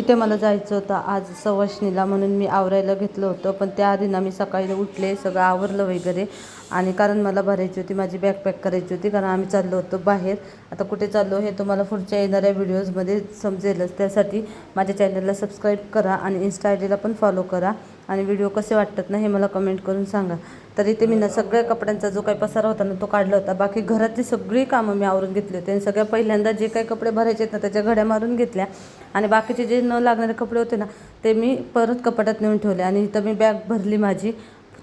इथे मला जायचं होतं आज सवाष्णीला, म्हणून मी आवरायला घेतलं होतं. पण त्याआधी ना मी सकाळी उठले, सगळं आवरलं वगैरे. आणि कारण मला भरायची होती, माझी बॅग पॅक करायची होती, कारण आम्ही चाललो होतो बाहेर. आता कुठे चाललो हे तुम्हाला पुढच्या येणाऱ्या व्हिडिओजमध्ये समजेलच. त्यासाठी माझ्या चॅनलला सबस्क्राईब करा आणि इन्स्टा आय डीला पण फॉलो करा. आणि व्हिडिओ कसे वाटतात ना हे मला कमेंट करून सांगा. तर इथे मी ना सगळ्या कपड्यांचा जो काही पसारा होता ना तो काढला होता. बाकी घरातली सगळी कामं मी आवरून घेतली होती आणि सगळ्या पहिल्यांदा जे काही कपडे भरायचे आहेत ना त्याच्या घड्या मारून घेतल्या. आणि बाकीचे जे न लागणारे कपडे होते ना ते मी परत कपाटात नेऊन ठेवले. आणि इथं मी बॅग भरली माझी,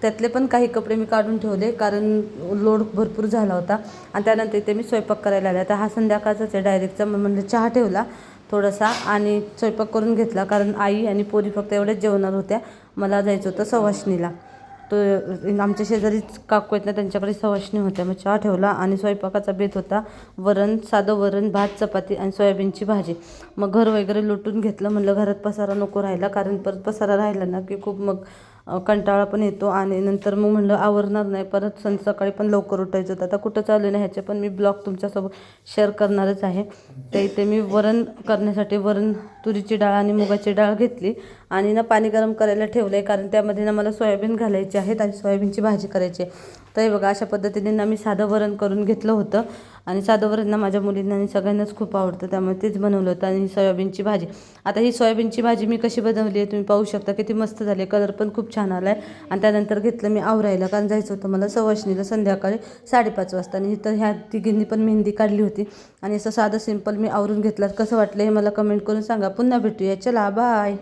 त्यातले पण काही कपडे मी काढून ठेवले कारण लोड भरपूर झाला होता. आणि त्यानंतर इथे मी स्वयंपाक करायला आले. आता हा संध्याकाळचाच आहे डायरेक्टचा, म्हणजे चहा ठेवला थोडासा आणि स्वयंपाक करून घेतला, कारण आई आणि पोरी फक्त एवढ्याच जेवणार होत्या. मला जायचं होतं सवाष्णीला. तर आमच्या शेजारीच काकू आहेत ना त्यांच्याकडे सवाष्णी होत्या. मग चहा ठेवला आणि स्वयंपाकाचा बेत होता वरण, साधं वरण, भात, चपाती आणि सोयाबीनची भाजी. मग घर वगैरे लुटून घेतलं, म्हणलं घरात पसारा नको राहिला, कारण परत पसारा राहिला ना की खूप मग कंटाळा पण येतो. आणि नंतर मग म्हणलं आवरणार नाही, परत सकाळी पण लवकर उठायचं होतं. आता कुठं चालू नाही ह्याचे पण मी ब्लॉग तुमच्यासोबत शेअर करणारच आहे. तर इथे मी वरण करण्यासाठी वरण, तुरीची डाळ आणि मुगाची डाळ घेतली आणि ना पाणी गरम करायला ठेवलं आहे, कारण त्यामध्ये ना मला सोयाबीन घालायची आहेत आणि सोयाबीनची भाजी करायची आहे. तर हे बघा अशा पद्धतीने ना मी साधं वरण करून घेतलं होतं. आणि साधं वरण ना माझ्या मुलींना आणि सगळ्यांनाच खूप आवडतं, त्यामुळे तेच बनवलं होतं. आणि सोयाबीनची भाजी, आता ही सोयाबीनची भाजी मी कशी बनवली आहे तुम्ही पाहू शकता, किती मस्त झाली, कलर पण खूप छान आला आहे. आणि त्यानंतर घेतलं मी आवरायला, कारण जायचं होतं मला सवाष्णीला संध्याकाळी 5:30 वाजता. आणि इथं ह्या तिघींनी पण मेहंदी काढली होती. आणि असं साधं सिंपल मी आवरून घेतलं. कसं वाटलं हे मला कमेंट करून सांगा. पुन्हा भेटूया, चला बाय.